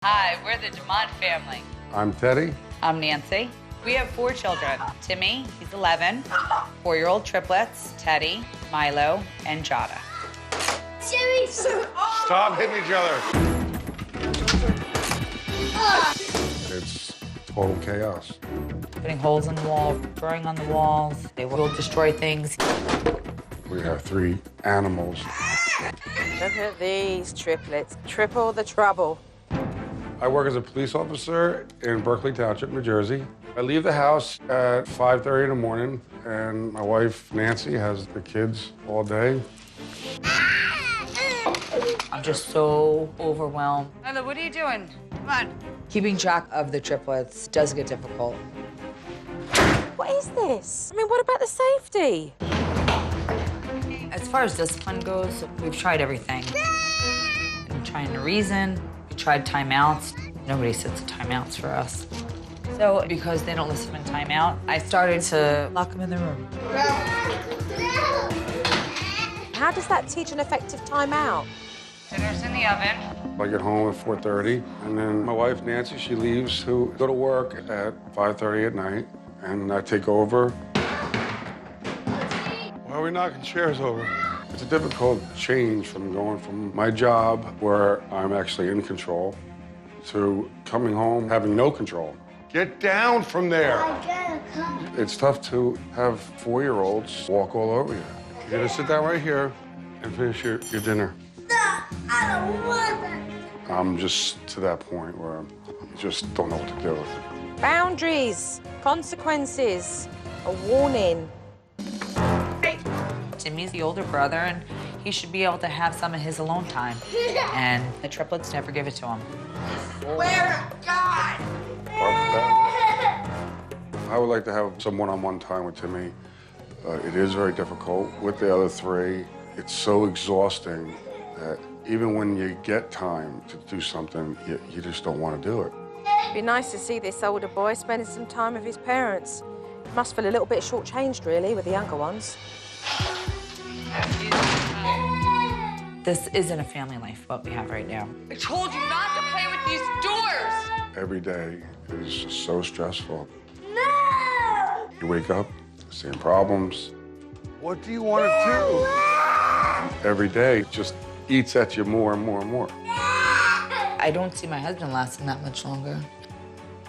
Hi, we're the DeMont family. I'm Teddy. I'm Nancy. We have 4 children. Timmy, he's 11, 4-year-old triplets, Teddy, Milo, and Jada. Timmy! Stop hitting each other. It's total chaos. Putting holes in the wall, drawing on the walls. They will destroy things. We have 3 animals. Look at these triplets. Triple the trouble. I work as a police officer in Berkeley Township, New Jersey. I leave the house at 5:30 in the morning, and my wife, Nancy, has the kids all day. I'm just so overwhelmed. Milo, what are you doing? Come on. Keeping track of the triplets does get difficult. What is this? I mean, what about the safety? As far as discipline goes, we've tried everything. Been trying to reason. We tried timeouts. Nobody sits timeouts for us. So because they don't listen in timeout, I started to lock them in their room. How does that teach an effective timeout? Dinner's in the oven. I get home at 4:30, and then my wife, Nancy, she leaves to go to work at 5:30 at night, and I take over. Why are we knocking chairs over? It's a difficult change from going from my job, where I'm actually in control, to coming home having no control. Get down from there. It's tough to have 4-year-olds walk all over you. You're gonna sit down right here and finish your dinner. I don't want that. I'm just to that point where I just don't know what to do with it. Boundaries, consequences, a warning. Timmy's the older brother, and he should be able to have some of his alone time. And the triplets never give it to him. Swear to God! I would like to have some one-on-one time with Timmy. It is very difficult with the other 3. It's so exhausting that even when you get time to do something, you just don't want to do it. It'd be nice to see this older boy spending some time with his parents. Must feel a little bit shortchanged, really, with the younger ones. This isn't a family life, what we have right now. I told you not to play with these doors! Every day is just so stressful. No! You wake up, seeing problems. What do you want to do? Every day just eats at you more and more and more. I don't see my husband lasting that much longer.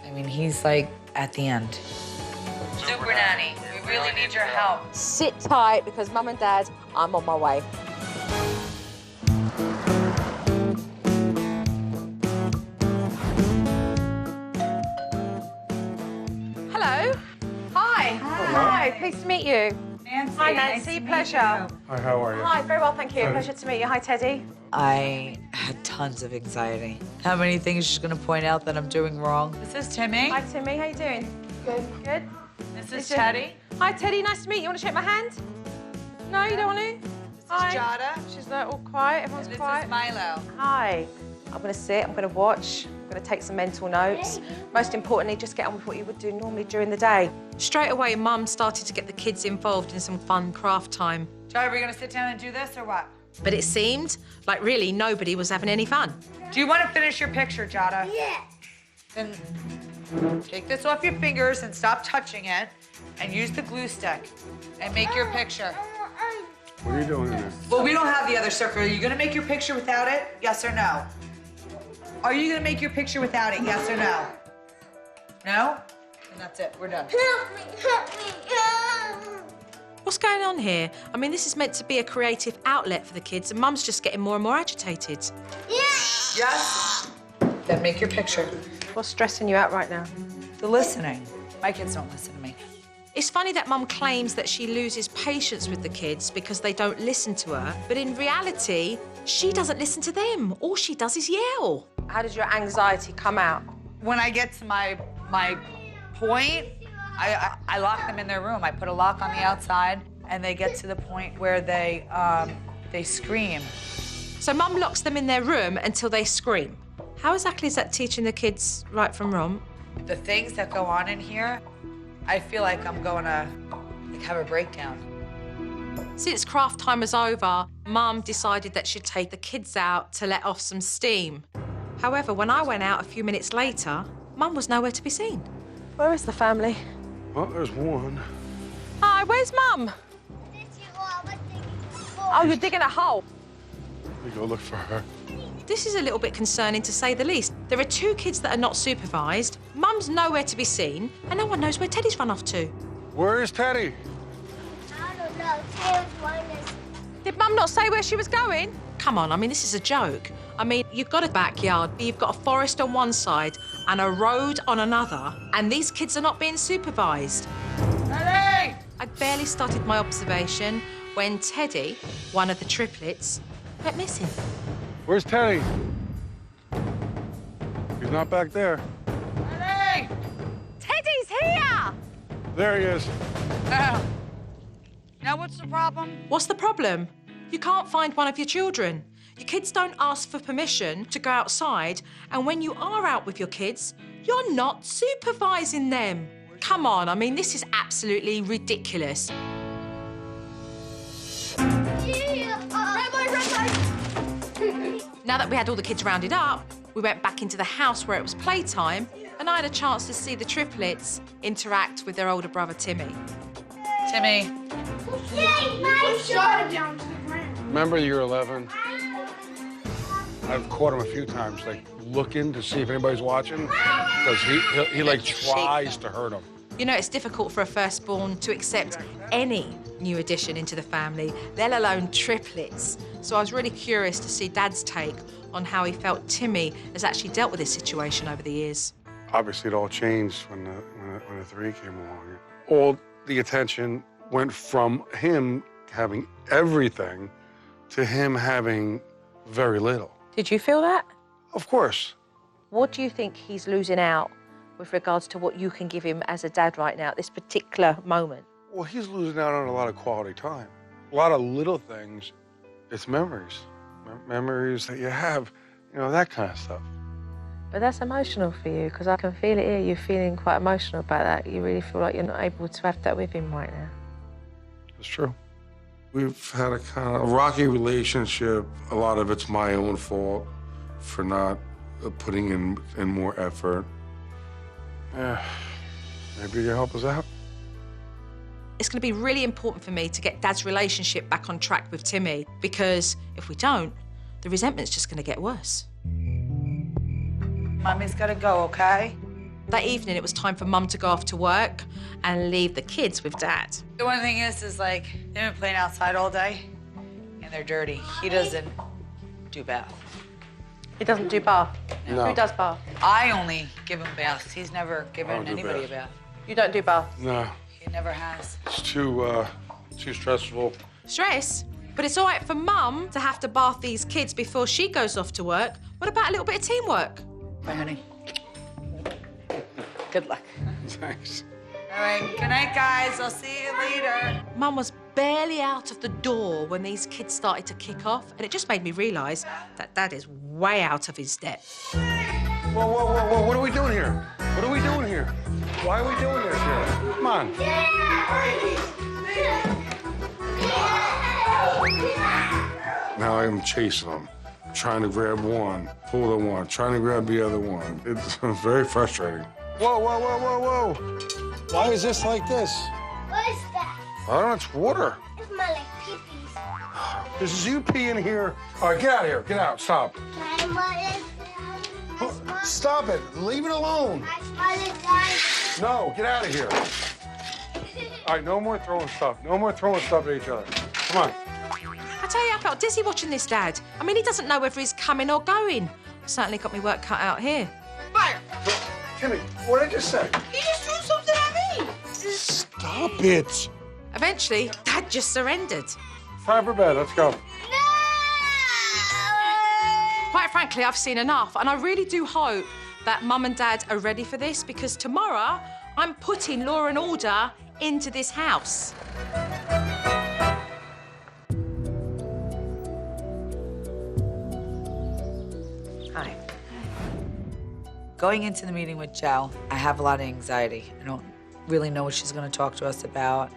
I mean, he's like at the end. Supernanny, we really need your help. Sit tight, because Mum and Dad, I'm on my way. Hello. Hi. Hi. Pleased to meet you. Nancy. Hi, Nancy. Pleasure. Hi, how are you? Hi, very well, thank you. Pleasure to meet you. Hi, Teddy. I had tons of anxiety. How many things she's gonna point out that I'm doing wrong? This is Timmy. Hi, Timmy. How you doing? Good. Good. This is Teddy. Hi, Teddy. Nice to meet you. Want to shake my hand? No, you don't want to? Hi. Jada. She's like all quiet. Everyone's This quiet. is Milo. Hi. I'm going to sit. I'm going to watch. I'm going to take some mental notes. Most importantly, just get on with what you would do normally during the day. Straight away, Mum started to get the kids involved in some fun craft time. Jada, are we gonna sit down and do this or what? But it seemed like really nobody was having any fun. Do you want to finish your picture, Jada? Yeah. Then take this off your fingers and stop touching it, and use the glue stick and make your picture. What are you doing in there? Well, we don't have the other circle. Are you gonna make your picture without it? Yes or no? Are you gonna make your picture without it? Yes or no? No? And that's it. We're done. Help me, help me, help. What's going on here? I mean, this is meant to be a creative outlet for the kids, and Mum's just getting more and more agitated. Yeah. Yes? Then make your picture. What's stressing you out right now? The listening. My kids don't listen to me. It's funny that Mum claims that she loses patience with the kids because they don't listen to her, but in reality, she doesn't listen to them. All she does is yell. How does your anxiety come out? When I get to my point, I lock them in their room. I put a lock on the outside, and they get to the point where they scream. So Mum locks them in their room until they scream. How exactly is that teaching the kids right from wrong? The things that go on in here, I feel like I'm going to have a breakdown. Since craft time was over, Mum decided that she'd take the kids out to let off some steam. However, when I went out a few minutes later, Mum was nowhere to be seen. Where is the family? Well, there's one. Hi, where's Mum? Oh, you're digging a hole. Let me go look for her. This is a little bit concerning, to say the least. There are 2 kids that are not supervised, Mum's nowhere to be seen, and no one knows where Teddy's run off to. Where is Teddy? I don't know. Taylor's one is... Did Mum not say where she was going? Come on, I mean, this is a joke. I mean, you've got a backyard, you've got a forest on one side and a road on another, and these kids are not being supervised. Teddy! I'd barely started my observation when Teddy, one of the triplets, went missing. Where's Teddy? He's not back there. Teddy! Teddy's here! There he is. Now what's the problem? What's the problem? You can't find one of your children. Your kids don't ask for permission to go outside, and when you are out with your kids, you're not supervising them. Come on, I mean, this is absolutely ridiculous. Now that we had all the kids rounded up, we went back into the house where it was playtime, and I had a chance to see the triplets interact with their older brother, Timmy. Timmy. Shut it down to the ground. Remember year 11? I've caught him a few times, like, looking to see if anybody's watching, because he like, tries to hurt him. You know, it's difficult for a firstborn to accept any new addition into the family, let alone triplets. So I was really curious to see Dad's take on how he felt Timmy has actually dealt with this situation over the years. Obviously, it all changed when the 3 came along. All the attention went from him having everything to him having very little. Did you feel that? Of course. What do you think he's losing out with regards to what you can give him as a dad right now at this particular moment? Well, he's losing out on a lot of quality time. A lot of little things. It's memories. Memories that you have, you know, that kind of stuff. But that's emotional for you, because I can feel it here. You're feeling quite emotional about that. You really feel like you're not able to have that with him right now. It's true. We've had a kind of rocky relationship. A lot of it's my own fault for not putting in more effort. Maybe you can help us out. It's going to be really important for me to get Dad's relationship back on track with Timmy, because if we don't, the resentment's just going to get worse. Mommy's gotta go, okay? That evening, it was time for Mum to go off to work and leave the kids with Dad. The one thing is like, they've been playing outside all day, and they're dirty. He doesn't do bath. He doesn't do bath? No. Who does bath? I only give him baths. He's never I given don't do anybody bath. a bath. You don't do bath? No, He never has. it's too stressful. Stress? But it's all right for Mum to have to bath these kids before she goes off to work. What about a little bit of teamwork? Bye, honey. Good luck. Thanks. All right, good night, guys. I'll see you later. Mum was barely out of the door when these kids started to kick off, and it just made me realise that Dad is way out of his depth. Whoa, whoa, whoa, whoa, what are we doing here? What are we doing here? Why are we doing this here? Come on. Now I'm chasing them, trying to grab one, pull the one, trying to grab the other one. It's very frustrating. Whoa, whoa, whoa, whoa, whoa. Why is this like this? What is that? I don't know, it's water. It smells like pee-pees. This is you peeing here. All right, get out of here. Get out. Stop. Can I smell it? Stop it. Leave it alone. I smell it, guys. No, get out of here. All right, no more throwing stuff. No more throwing stuff at each other. Come on. I tell you, I felt dizzy watching this, Dad. I mean, he doesn't know whether he's coming or going. Certainly got me work cut out here. Fire! Timmy, what did I just say? He just threw something at me. Stop it. Eventually, Dad just surrendered. Time for bed. Let's go. Quite frankly, I've seen enough, and I really do hope that Mum and Dad are ready for this, because tomorrow I'm putting law and order into this house. Hi. Going into the meeting with Joe, I have a lot of anxiety. I don't really know what she's going to talk to us about.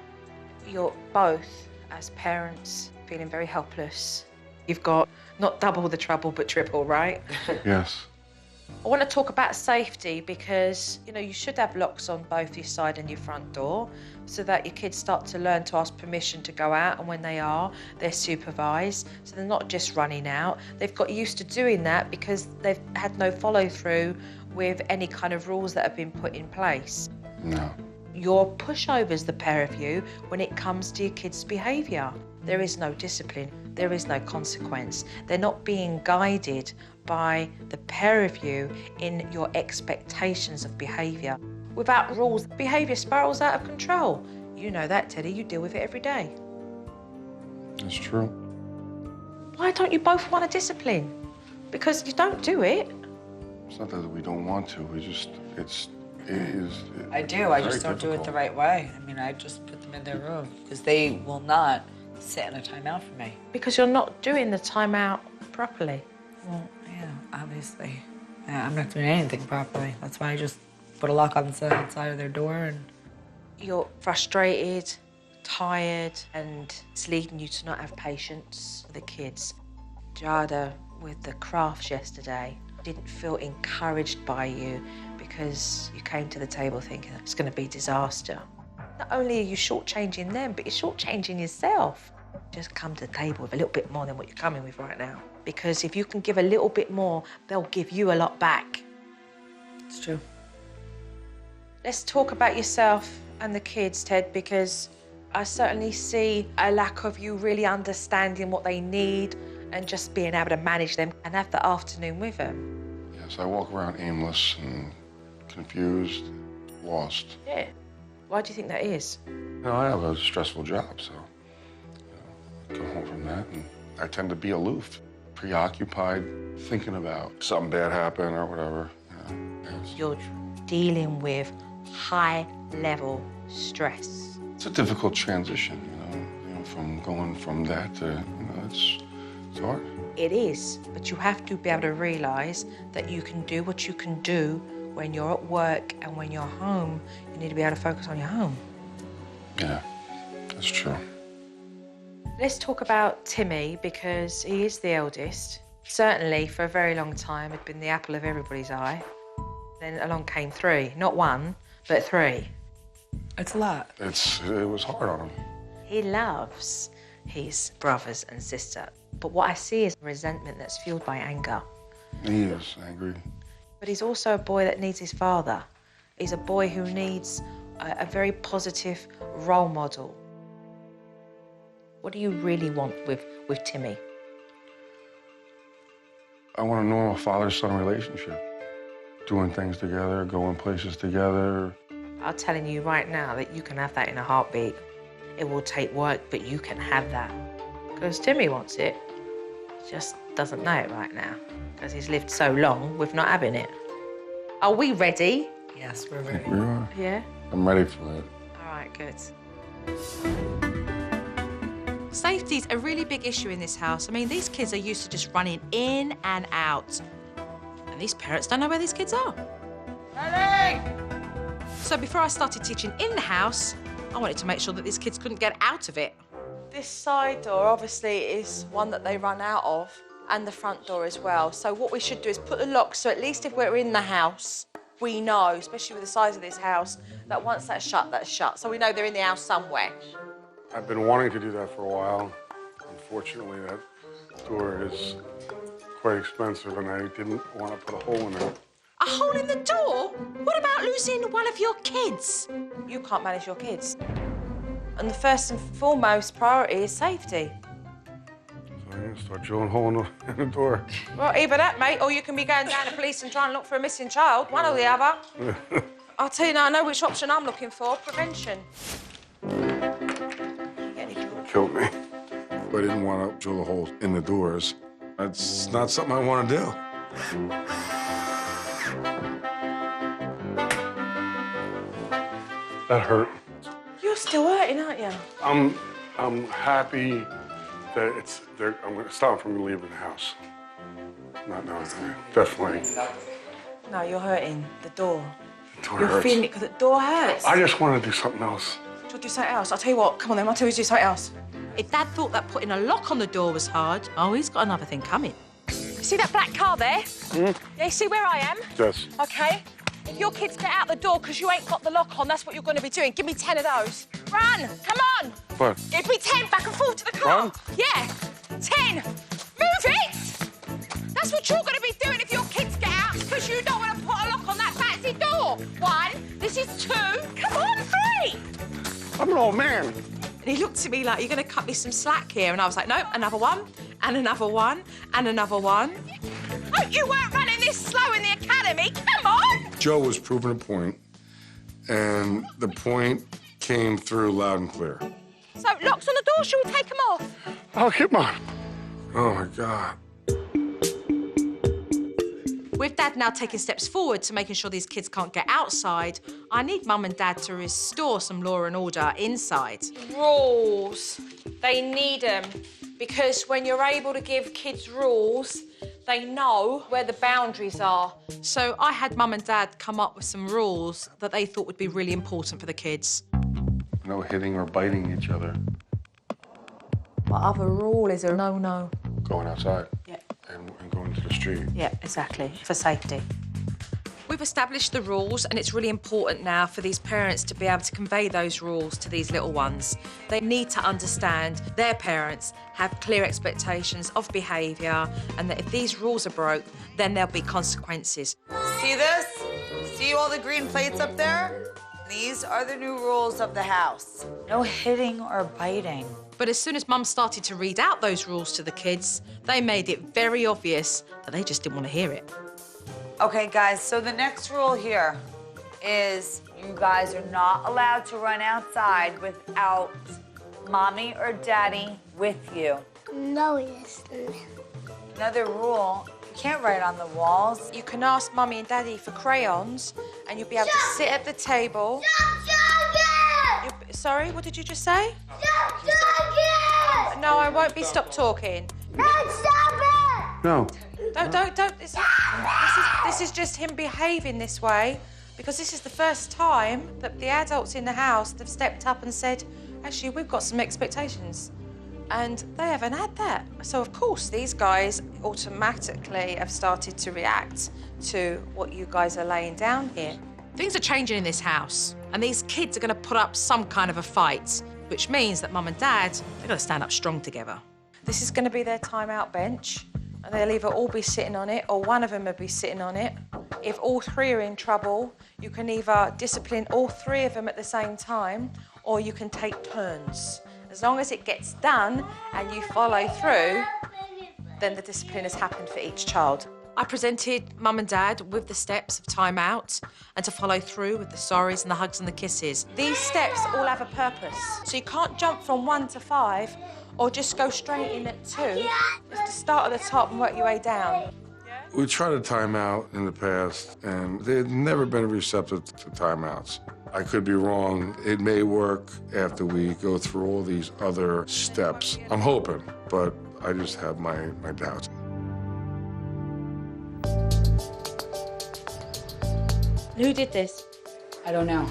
You're both, as parents, feeling very helpless. You've got not double the trouble, but triple, right? Yes. I want to talk about safety because, you know, you should have locks on both your side and your front door so that your kids start to learn to ask permission to go out, and when they are, they're supervised. So they're not just running out. They've got used to doing that because they've had no follow-through with any kind of rules that have been put in place. No. You're pushovers, the pair of you, when it comes to your kids' behaviour. There is no discipline. There is no consequence. They're not being guided by the pair of you in your expectations of behaviour. Without rules, behaviour spirals out of control. You know that, Teddy. You deal with it every day. That's true. Why don't you both want a discipline? Because you don't do it. It's not that we don't want to. We just, it is. I do. I just don't do it the right way. I mean, I just put them in their room because they will not sit in a timeout for me. Because you're not doing the timeout properly. Well, yeah, obviously. Yeah, I'm not doing anything properly. That's why I just put a lock on the outside of their door and... You're frustrated, tired, and it's leading you to not have patience with the kids. Jada, with the crafts yesterday, didn't feel encouraged by you because you came to the table thinking it's going to be disaster. Not only are you shortchanging them, but you're shortchanging yourself. Just come to the table with a little bit more than what you're coming with right now. Because if you can give a little bit more, they'll give you a lot back. It's true. Let's talk about yourself and the kids, Ted, because I certainly see a lack of you really understanding what they need and just being able to manage them and have the afternoon with them. Yes, I walk around aimless and confused, lost. Yeah. Why do you think that is? You know, I have a stressful job, so you know, go home from that, and I tend to be aloof, preoccupied, thinking about something bad happened or whatever. You know, yes. You're dealing with high-level stress. It's a difficult transition, you know, from going from that to, you know, it's hard. It is, but you have to be able to realise that you can do what you can do when you're at work, and when you're home, you need to be able to focus on your home. Yeah, that's true. Let's talk about Timmy, because he is the eldest. Certainly, for a very long time, had been the apple of everybody's eye. Then along came three, not one, but three. It's a lot. It was hard on him. He loves his brothers and sister, but what I see is resentment that's fueled by anger. He is angry. But he's also a boy that needs his father. He's a boy who needs a very positive role model. What do you really want with Timmy? I want a normal father-son relationship. Doing things together, going places together. I'm telling you right now that you can have that in a heartbeat. It will take work, but you can have that. Because Timmy wants it. He just doesn't know it right now. Because he's lived so long with not having it. Are we ready? Yes, we're I think ready. we are. Yeah? I'm ready for it. All right, good. Safety's a really big issue in this house. I mean, these kids are used to just running in and out. And these parents don't know where these kids are. Ready! So before I started teaching in the house, I wanted to make sure that these kids couldn't get out of it. This side door, obviously, is one that they run out of, and the front door as well. So what we should do is put the lock, so at least if we're in the house, we know, especially with the size of this house, that once that's shut, that's shut. So we know they're in the house somewhere. I've been wanting to do that for a while. Unfortunately, that door is quite expensive, and I didn't want to put a hole in it. A hole in the door? What about losing one of your kids? You can't manage your kids. And the first and foremost priority is safety. So I'm going to start drilling a hole in the door. Well, either that, mate, or you can be going down to police and trying to look for a missing child. One or the other. I'll tell you now, I know which option I'm looking for. Prevention. Killed me. I didn't want to drill a hole in the doors. That's not something I want to do. That hurt. You're still hurting, aren't you? I'm happy that I'm going to stop from leaving the house. Not knowing that. Definitely. No, you're hurting. The door. The door You're hurts. feeling it because the door hurts. I just want to do something else. Do you do something else? I'll tell you what. Come on then, I'll tell you to do something else. If Dad thought that putting a lock on the door was hard, oh, he's got another thing coming. See that black car there? Yeah, you see where I am? Yes. OK. If your kids get out the door because you ain't got the lock on, that's what you're going to be doing. Give me 10 of those. Run! Come on! What? Give me 10 back and forth to the car. Run? Yeah. 10. Move it! That's what you're going to be doing if your kids get out because you don't want to put a lock on that fancy door. 1. This is 2. Come on, 3. I'm an old man. And he looked at me like, you're going to cut me some slack here. And I was like, nope, another one, and another one, and another one. Oh, you weren't running this slow in the academy. Come on! Joe was proving a point, and the point came through loud and clear. So, locks on the door, should we take them off? Oh, come on. Oh, my God. With Dad now taking steps forward to making sure these kids can't get outside, I need Mum and Dad to restore some law and order inside. Rules. They need them because when you're able to give kids rules, they know where the boundaries are. So I had Mum and Dad come up with some rules that they thought would be really important for the kids. No hitting or biting each other. What other rule is a no-no? Going outside. Yeah. And going to the street. Yeah, exactly, for safety. We've established the rules, and it's really important now for these parents to be able to convey those rules to these little ones. They need to understand their parents have clear expectations of behaviour, and that if these rules are broke, then there'll be consequences. See this? See all the green plates up there? These are the new rules of the house. No hitting or biting. But as soon as Mum started to read out those rules to the kids, they made it very obvious that they just didn't want to hear it. Okay, guys, so the next rule here is you guys are not allowed to run outside without Mommy or Daddy with you. No, it isn't. Another rule, you can't write on the walls. You can ask Mummy and Daddy for crayons, and you'll be able to sit at the table. Sorry, what did you just say? Stop talking! No, I won't be stopped talking. Stop it! No. Don't. This is just him behaving this way because this is the first time that the adults in the house have stepped up and said, actually, we've got some expectations. And they haven't had that. So, of course, these guys automatically have started to react to what you guys are laying down here. Things are changing in this house, and these kids are going to put up some kind of a fight, which means that Mum and Dad, they're going to stand up strong together. This is going to be their timeout bench, and they'll either all be sitting on it or one of them will be sitting on it. If all 3 are in trouble, you can either discipline all 3 of them at the same time, or you can take turns. As long as it gets done and you follow through, then the discipline has happened for each child. I presented Mum and Dad with the steps of timeout and to follow through with the sorries and the hugs and the kisses. These steps all have a purpose. So you can't jump from 1 to 5 or just go straight in at 2. You have to start at the top and work your way down. We tried a timeout in the past, and they had never been receptive to timeouts. I could be wrong. It may work after we go through all these other steps. I'm hoping, but I just have my doubts. Who did this? I don't know.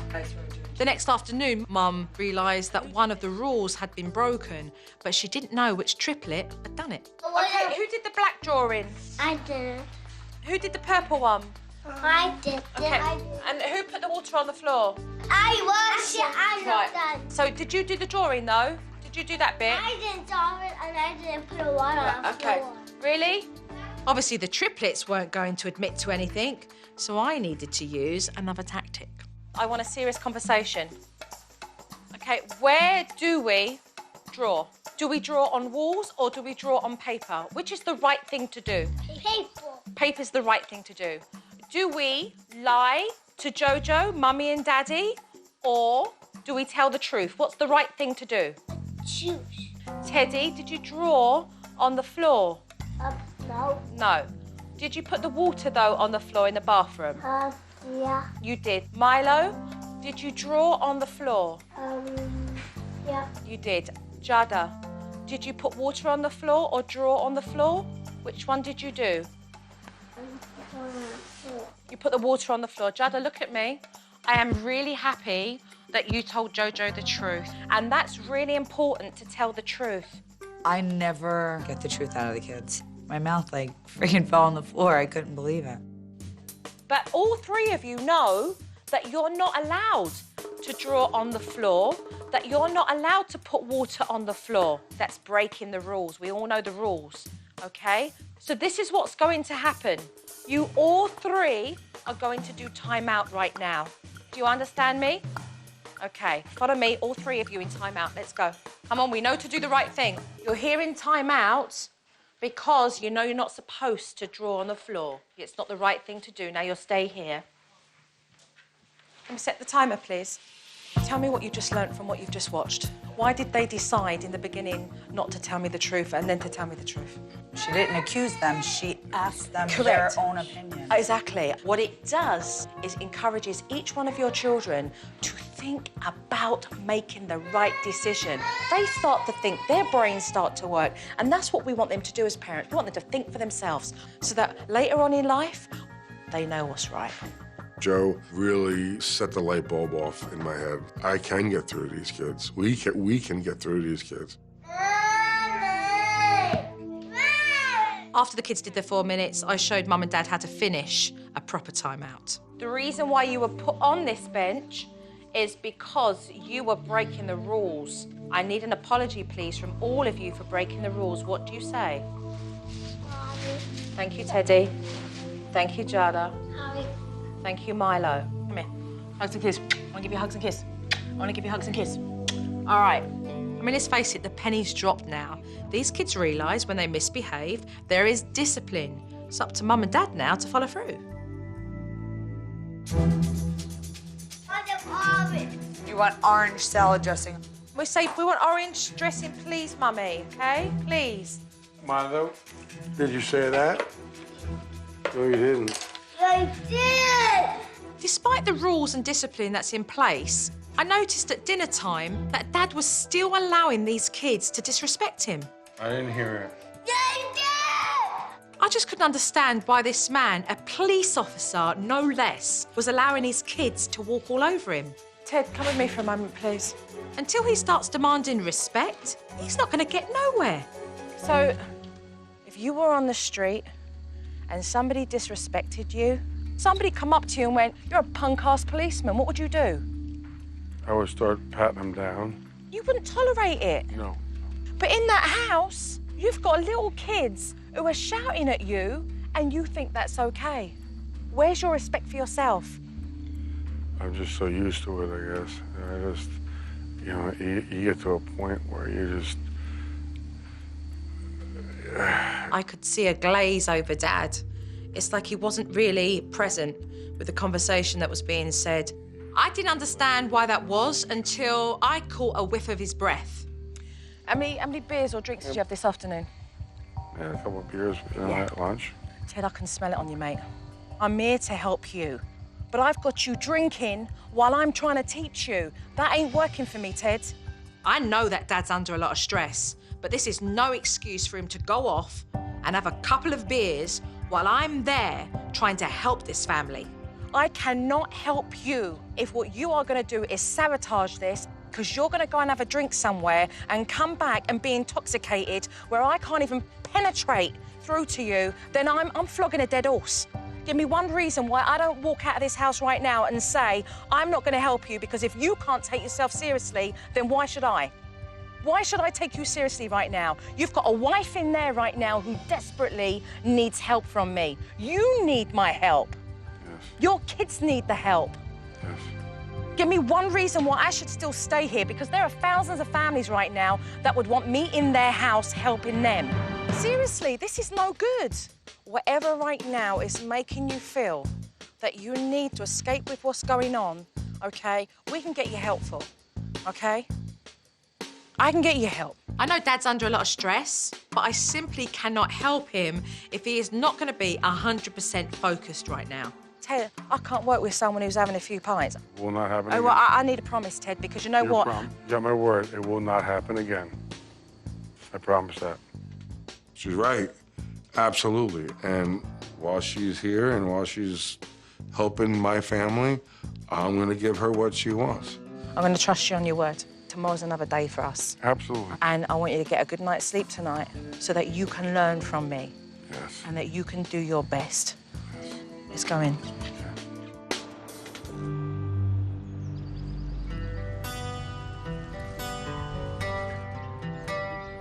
The next afternoon, Mum realised that one of the rules had been broken, but she didn't know which triplet had done it. Okay, who did the black drawing? I did it. Who did the purple one? I did it. Okay, I did it. and who put the water on the floor? I know that. So did you do the drawing, though? Did you do that bit? I didn't draw it and I didn't put a water on the Okay, floor. really? Obviously, the triplets weren't going to admit to anything, so I needed to use another tactic. I want a serious conversation. Okay, where do we draw? Do we draw on walls or do we draw on paper? Which is the right thing to do? Paper. Paper's the right thing to do. Do we lie to Jojo, Mummy and Daddy, or do we tell the truth? What's the right thing to do? Choose. Teddy, did you draw on the floor? No. No. Did you put the water, though, on the floor in the bathroom? Yeah. You did. Milo, did you draw on the floor? Yeah. You did. Jada, did you put water on the floor or draw on the floor? Which one did you do? You put the water on the floor. Jada, look at me. I am really happy that you told Jojo the truth. And that's really important to tell the truth. I never get the truth out of the kids. My mouth like freaking fell on the floor. I couldn't believe it. But all three of you know that you're not allowed to draw on the floor, that you're not allowed to put water on the floor. That's breaking the rules. We all know the rules, okay? So this is what's going to happen. You all three are going to do timeout right now. Do you understand me? Okay, follow me, all three of you in timeout. Let's go. Come on, we know to do the right thing. You're here in timeout because you know you're not supposed to draw on the floor. It's not the right thing to do. Now you'll stay here. Can we set the timer, please? Tell me what you just learnt from what you've just watched. Why did they decide in the beginning not to tell me the truth and then to tell me the truth? She didn't accuse them. She asked them Correct. their own opinion. Exactly. What it does is encourages each one of your children to think about making the right decision. They start to think, their brains start to work, and that's what we want them to do as parents. We want them to think for themselves so that later on in life, they know what's right. Joe really set the light bulb off in my head. I can get through these kids. We can get through these kids. After the kids did their 4 minutes, I showed Mum and Dad how to finish a proper timeout. The reason why you were put on this bench is because you were breaking the rules. I need an apology, please, from all of you for breaking the rules. What do you say? Mommy. Thank you, Teddy. Thank you, Jada. Mommy. Thank you, Milo. Come here. Hugs and kiss. I want to give you hugs and kiss. I want to give you hugs and kiss. All right. I mean, let's face it, the penny's dropped now. These kids realise when they misbehave, there is discipline. It's up to Mum and Dad now to follow through. You want orange salad dressing? We say, we want orange dressing, please, Mummy, OK? Please. Milo, did you say that? No, you didn't. I did! Despite the rules and discipline that's in place, I noticed at dinner time that Dad was still allowing these kids to disrespect him. I didn't hear it. I did! I just couldn't understand why this man, a police officer, no less, was allowing his kids to walk all over him. Ted, come with me for a moment, please. Until he starts demanding respect, he's not going to get nowhere. So, if you were on the street and somebody disrespected you, somebody come up to you and went, "You're a punk-ass policeman," what would you do? I would start patting them down. You wouldn't tolerate it. No. But in that house, you've got little kids who are shouting at you and you think that's okay. Where's your respect for yourself? I'm just so used to it, I guess. I just, you know, you get to a point where you just... I could see a glaze over Dad. It's like he wasn't really present with the conversation that was being said. I didn't understand why that was until I caught a whiff of his breath. How many beers or drinks did you have this afternoon? Yeah, a couple of beers at lunch. Ted, I can smell it on you, mate. I'm here to help you. But I've got you drinking while I'm trying to teach you. That ain't working for me, Ted. I know that Dad's under a lot of stress, but this is no excuse for him to go off and have a couple of beers while I'm there trying to help this family. I cannot help you if what you are going to do is sabotage this, because you're going to go and have a drink somewhere and come back and be intoxicated where I can't even penetrate through to you. Then I'm flogging a dead horse. Give me one reason why I don't walk out of this house right now and say, I'm not going to help you, because if you can't take yourself seriously, then why should I? Why should I take you seriously right now? You've got a wife in there right now who desperately needs help from me. You need my help. Yes. Your kids need the help. Yes. Give me one reason why I should still stay here, because there are thousands of families right now that would want me in their house helping them. Seriously, this is no good. Whatever right now is making you feel that you need to escape with what's going on, okay, we can get you helpful, okay? I can get you help. I know Dad's under a lot of stress, but I simply cannot help him if he is not going to be 100% focused right now. Ted, I can't work with someone who's having a few pints. It will not happen Oh, again. well, I need a promise, Ted, because you know what? You got my word. It will not happen again. I promise that. She's right. Absolutely. And while she's here and while she's helping my family, I'm going to give her what she wants. I'm going to trust you on your word. Tomorrow's another day for us. Absolutely. And I want you to get a good night's sleep tonight so that you can learn from me. Yes. and that you can do your best. Let's go in.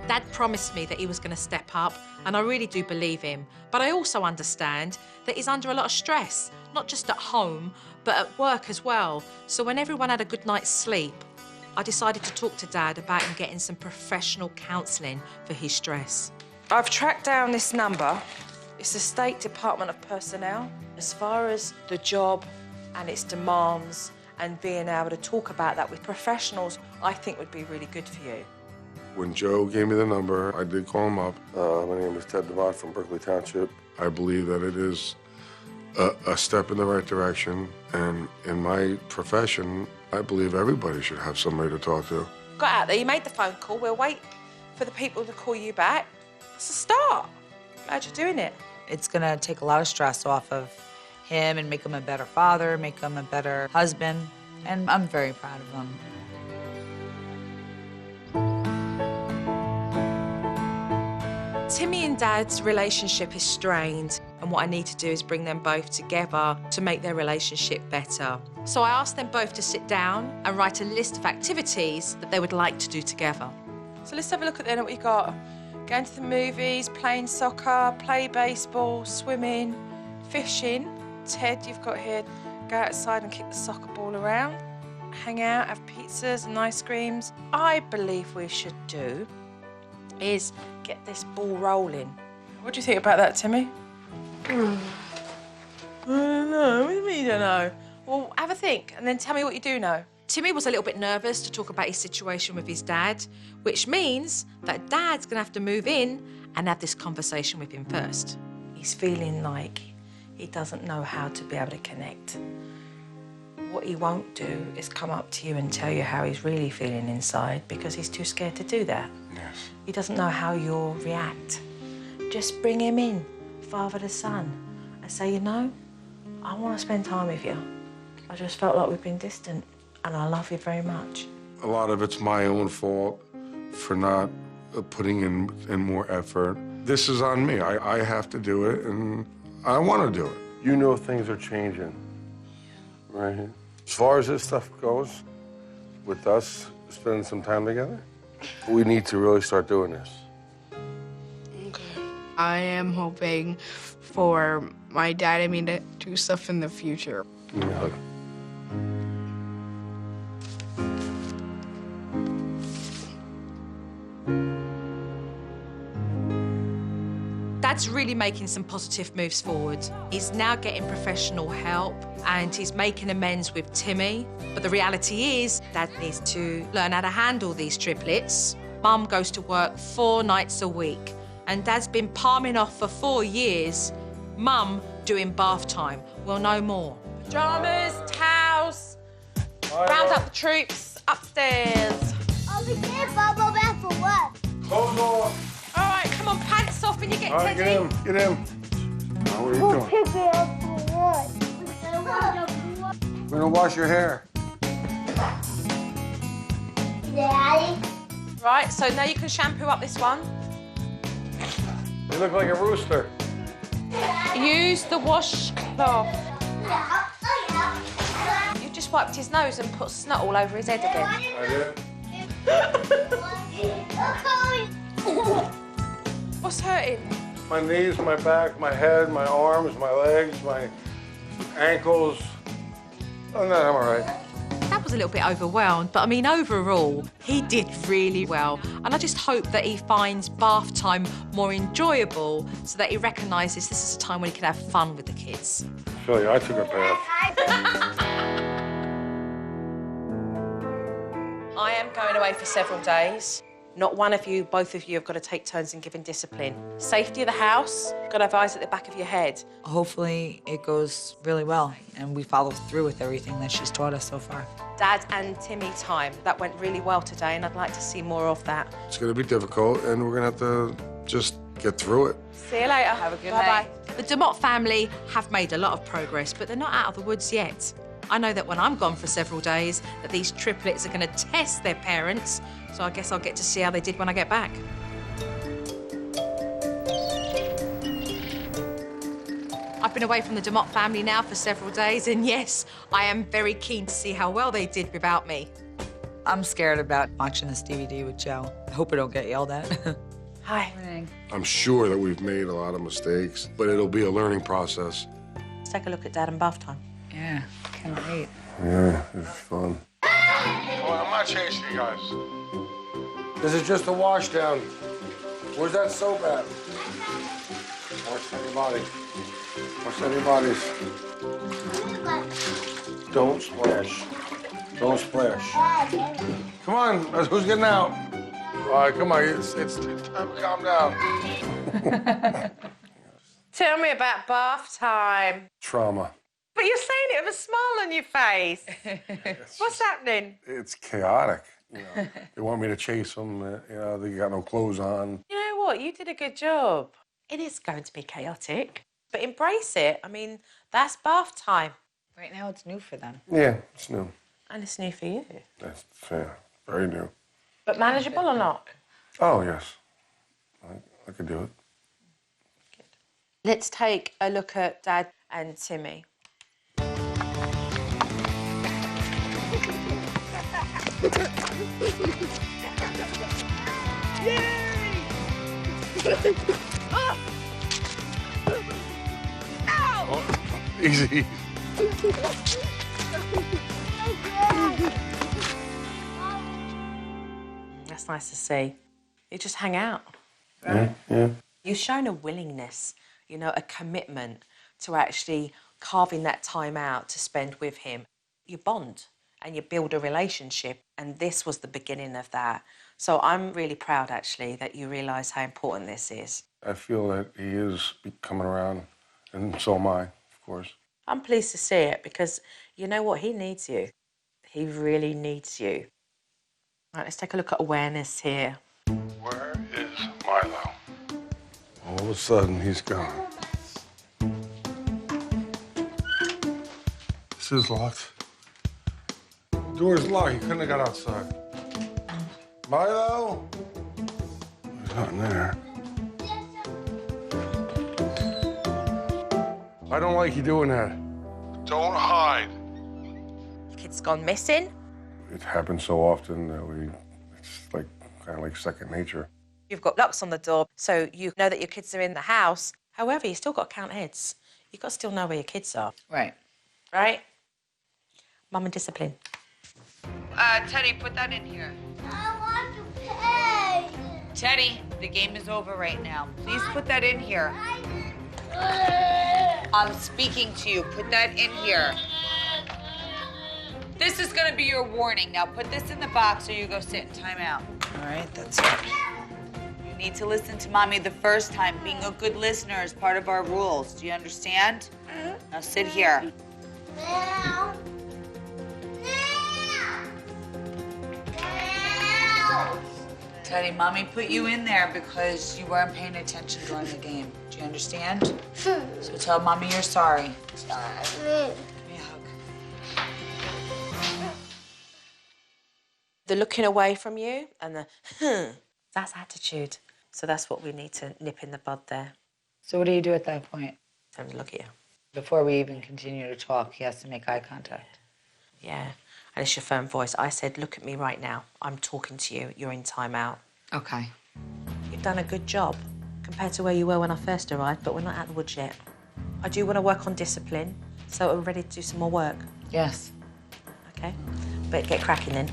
Dad promised me that he was going to step up, and I really do believe him. But I also understand that he's under a lot of stress, not just at home, but at work as well. So when everyone had a good night's sleep, I decided to talk to Dad about him getting some professional counselling for his stress. I've tracked down this number. It's the State Department of Personnel. As far as the job and its demands and being able to talk about that with professionals, I think would be really good for you. When Joe gave me the number, I did call him up. My name is Ted DeVot from Berkeley Township. I believe that it is a step in the right direction, and in my profession, I believe everybody should have somebody to talk to. Got out there, you made the phone call. We'll wait for the people to call you back. It's a start. Glad you're doing it. It's gonna take a lot of stress off of him and make him a better father, make him a better husband, and I'm very proud of him. Timmy and Dad's relationship is strained, and what I need to do is bring them both together to make their relationship better. So I asked them both to sit down and write a list of activities that they would like to do together. So let's have a look at then what you got. Going to the movies, playing soccer, play baseball, swimming, fishing. Ted, you've got here, go outside and kick the soccer ball around, hang out, have pizzas and ice creams. I believe we should do is get this ball rolling. What do you think about that, Timmy? I don't know. What do you mean you don't know? Well, have a think and then tell me what you do know. Timmy was a little bit nervous to talk about his situation with his dad, which means that Dad's gonna have to move in and have this conversation with him first. He's feeling like he doesn't know how to be able to connect. What he won't do is come up to you and tell you how he's really feeling inside because he's too scared to do that. Yes. He doesn't know how you'll react. Just bring him in, father to son, and say, you know, I want to spend time with you. I just felt like we've been distant, and I love you very much. A lot of it's my own fault for not putting in more effort. This is on me. I have to do it, and I want to do it. You know things are changing, right? As far as this stuff goes, with us spending some time together, we need to really start doing this. Okay. I am hoping for my dad and me to do stuff in the future. Yeah. Dad's really making some positive moves forward. He's now getting professional help and he's making amends with Timmy. But the reality is, Dad needs to learn how to handle these triplets. Mum goes to work 4 nights a week and Dad's been palming off for 4 years. Mum doing bath time. We'll know more. Pajamas, towels, round up the troops, upstairs. Over there, bubble bath for what? Clothes off. All right, come on, pants off when you get All right, Teddy. get in, get in. Now, what are you doing? Pick me up for what? We're gonna wash your hair. Daddy? Right, so now you can shampoo up this one. You look like a rooster. Use the washcloth. You just wiped his nose and put snot all over his head again. I did. What's hurting? My knees, my back, my head, my arms, my legs, my ankles. Oh, no, I'm all right. Dad was a little bit overwhelmed, but I mean, overall, he did really well. And I just hope that he finds bath time more enjoyable so that he recognises this is a time when he can have fun with the kids. Philly, I took a bath. I am going away for several days. Not one of you, both of you have got to take turns in giving discipline. Safety of the house, got to have eyes at the back of your head. Hopefully it goes really well and we follow through with everything that she's taught us so far. Dad and Timmy time, that went really well today and I'd like to see more of that. It's gonna be difficult, and we're gonna have to just get through it. See you later. Have a good Bye-bye. night. The DeMott family have made a lot of progress, but they're not out of the woods yet. I know that when I'm gone for several days, that these triplets are going to test their parents, so I guess I'll get to see how they did when I get back. I've been away from the DeMott family now for several days, and yes, I am very keen to see how well they did without me. I'm scared about watching this DVD with Joe. I hope I don't get yelled at. Hi. I'm sure that we've made a lot of mistakes, but it'll be a learning process. Let's take a look at Dad and bath time. Yeah, can't wait. Yeah, it's fun. Well, I'm not chasing you guys. This is just a wash down. Where's that soap at? Wash down your body. Wash down your bodies. Don't splash. Don't splash. Come on, who's getting out? All right, come on, it's time to calm down. Tell me about bath time. Trauma. But you're saying it with a smile on your face. What's happening? It's chaotic. You know, they want me to chase them. You know, they got no clothes on. You know what? You did a good job. It is going to be chaotic, but embrace it. I mean, that's bath time. Right now, it's new for them. Yeah, it's new. And it's new for you. That's fair. Very new. But manageable or not? Oh, yes. I could do it. Good. Let's take a look at Dad and Timmy. Easy. That's nice to see. You just hang out. Yeah. You've shown a willingness, you know, a commitment to actually carving that time out to spend with him. You bond and you build a relationship, and this was the beginning of that. So I'm really proud, actually, that you realise how important this is. I feel that he is coming around, and so am I, of course. I'm pleased to see it because you know what? He needs you. He really needs you. All right, let's take a look at awareness here. Where is Milo? All of a sudden, he's gone. This is locked. The door's locked. He couldn't have got outside. Milo? He's not in there. I don't like you doing that. Don't hide. Kid's gone missing. It happens so often that it's like kind of like second nature. You've got locks on the door, so you know that your kids are in the house. However, you still got to count heads. You've got to still know where your kids are. Right. Right? Mum and discipline. Teddy, put that in here. I want to play. Teddy, the game is over right now. Please put that in here. I'm speaking to you. Put that in here. This is gonna be your warning. Now put this in the box or you go sit in timeout. All right, that's it. You need to listen to Mommy the first time. Being a good listener is part of our rules. Do you understand? Now sit here. Now. Teddy, Mommy put you in there because you weren't paying attention during the game. Do you understand? So tell Mommy you're sorry. Sorry. Give me a hug. The looking away from you and the that's attitude. So that's what we need to nip in the bud there. So what do you do at that point? Time to look at you. Before we even continue to talk, he has to make eye contact. Yeah. And it's your firm voice. I said, look at me right now. I'm talking to you. You're in timeout. Okay. You've done a good job compared to where you were when I first arrived, but we're not out of the woods yet. I do want to work on discipline, so we're ready to do some more work. Yes. Okay? But get cracking then.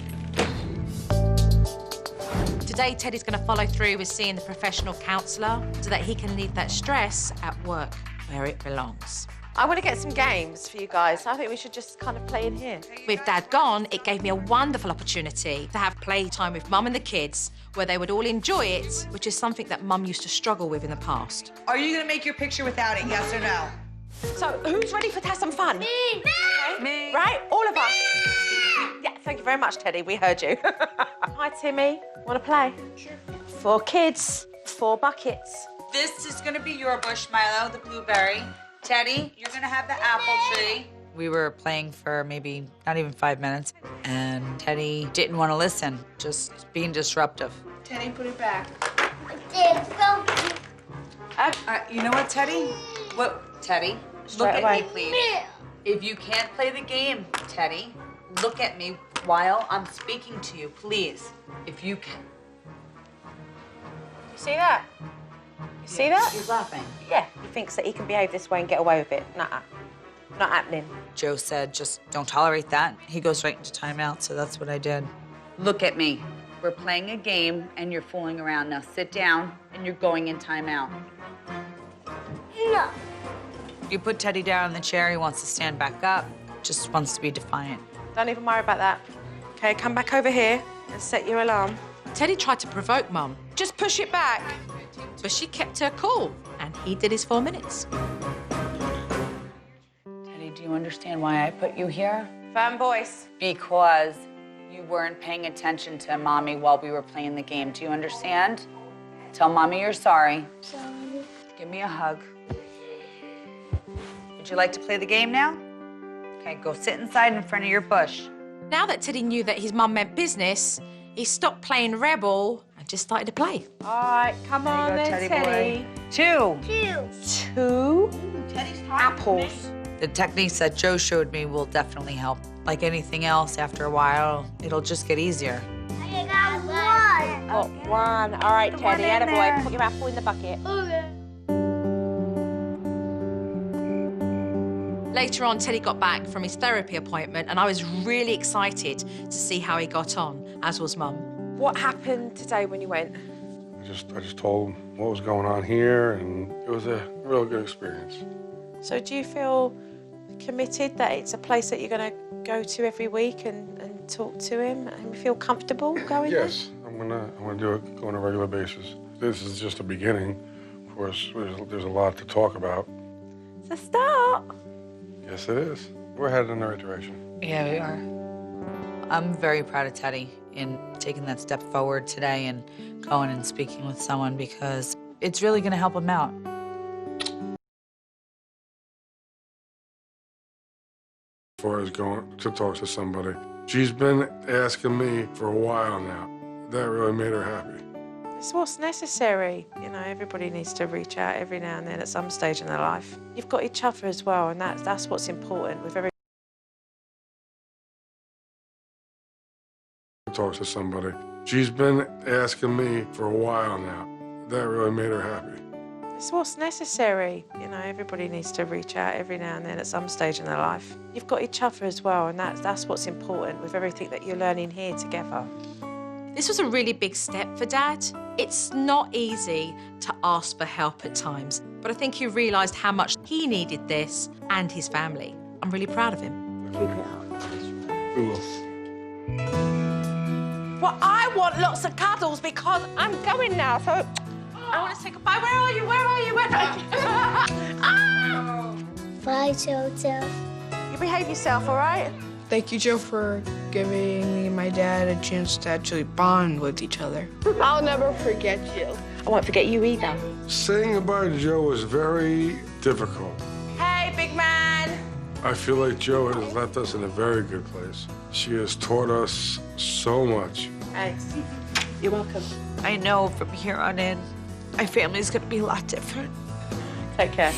Today, Teddy's going to follow through with seeing the professional counsellor so that he can leave that stress at work where it belongs. I want to get some games for you guys. I think we should just kind of play in here. With Dad gone, it gave me a wonderful opportunity to have playtime with Mum and the kids where they would all enjoy it, which is something that Mum used to struggle with in the past. Are you gonna make your picture without it, yes or no? So, who's ready to have some fun? Me. Me. Right? All of us. Yeah, thank you very much, Teddy. We heard you. Hi, Timmy. Want to play? Sure. 4 kids, 4 buckets. This is gonna be your bush, Milo, the blueberry. Teddy, you're gonna have the apple tree. We were playing for maybe not even 5 minutes, and Teddy didn't want to listen, just being disruptive. Teddy, put it back. You know what, Teddy? What, Teddy? straight Look away. at me, please. If you can't play the game, Teddy, look at me while I'm speaking to you, please. If you can. You see that? You see that? He's laughing. Yeah, he thinks that he can behave this way and get away with it. Nuh-uh. Not happening. Joe said, just don't tolerate that. He goes right into timeout, so that's what I did. Look at me. We're playing a game and you're fooling around. Now sit down and you're going in timeout. No. You put Teddy down in the chair, he wants to stand back up, just wants to be defiant. Don't even worry about that. Okay, come back over here and set your alarm. Teddy tried to provoke Mum, Just push it back. but she kept her cool, and he did his 4 minutes. Teddy, do you understand why I put you here? Firm voice. Because you weren't paying attention to Mommy while we were playing the game. Do you understand? Tell Mommy you're sorry. Sorry. Give me a hug. Would you like to play the game now? Okay, go sit inside in front of your bush. Now that Teddy knew that his mum meant business, he stopped playing rebel and just started to play. All right, come on There you then, go, Teddy boy. 2. 2 apples. The techniques that Joe showed me will definitely help. Like anything else, after a while, it'll just get easier. I got one. Got 1. All right, Put one Teddy, in there. attaboy. Put your apple in the bucket. Okay. Later on, Teddy got back from his therapy appointment, and I was really excited to see how he got on, as was Mum. What happened today when you went? I just told him what was going on here, and it was a real good experience. So do you feel committed that it's a place that you're going to go to every week and talk to him and feel comfortable going there? Yes, I'm gonna do it on a regular basis. This is just a beginning. Of course, there's a lot to talk about. It's a start. Yes, it is. We're headed in the right direction. Yeah, we are. I'm very proud of Teddy in taking that step forward today and going and speaking with someone because it's really going to help him out. As far as going to talk to somebody, she's been asking me for a while now. That really made her happy. It's what's necessary. You know, everybody needs to reach out every now and then at some stage in their life. You've got each other as well, and that's what's important with every. Talk to somebody. She's been asking me for a while now. That really made her happy. It's what's necessary. You know, everybody needs to reach out every now and then at some stage in their life. You've got each other as well, and that's what's important with everything that you're learning here together. This was a really big step for Dad. It's not easy to ask for help at times, but I think he realised how much he needed this and his family. I'm really proud of him. We will. Well, I want lots of cuddles because I'm going now, so I want to say goodbye. Where are you? Where are you? Where are you? Ah! Bye, Jojo. You behave yourself, all right? Thank you, Joe, for giving me and my dad a chance to actually bond with each other. I'll never forget you. I won't forget you either. Saying goodbye to Joe was very difficult. Hey, big man. I feel like Joe has left us in a very good place. She has taught us so much. Hey, you're welcome. I know from here on in, my family's going to be a lot different. Take care.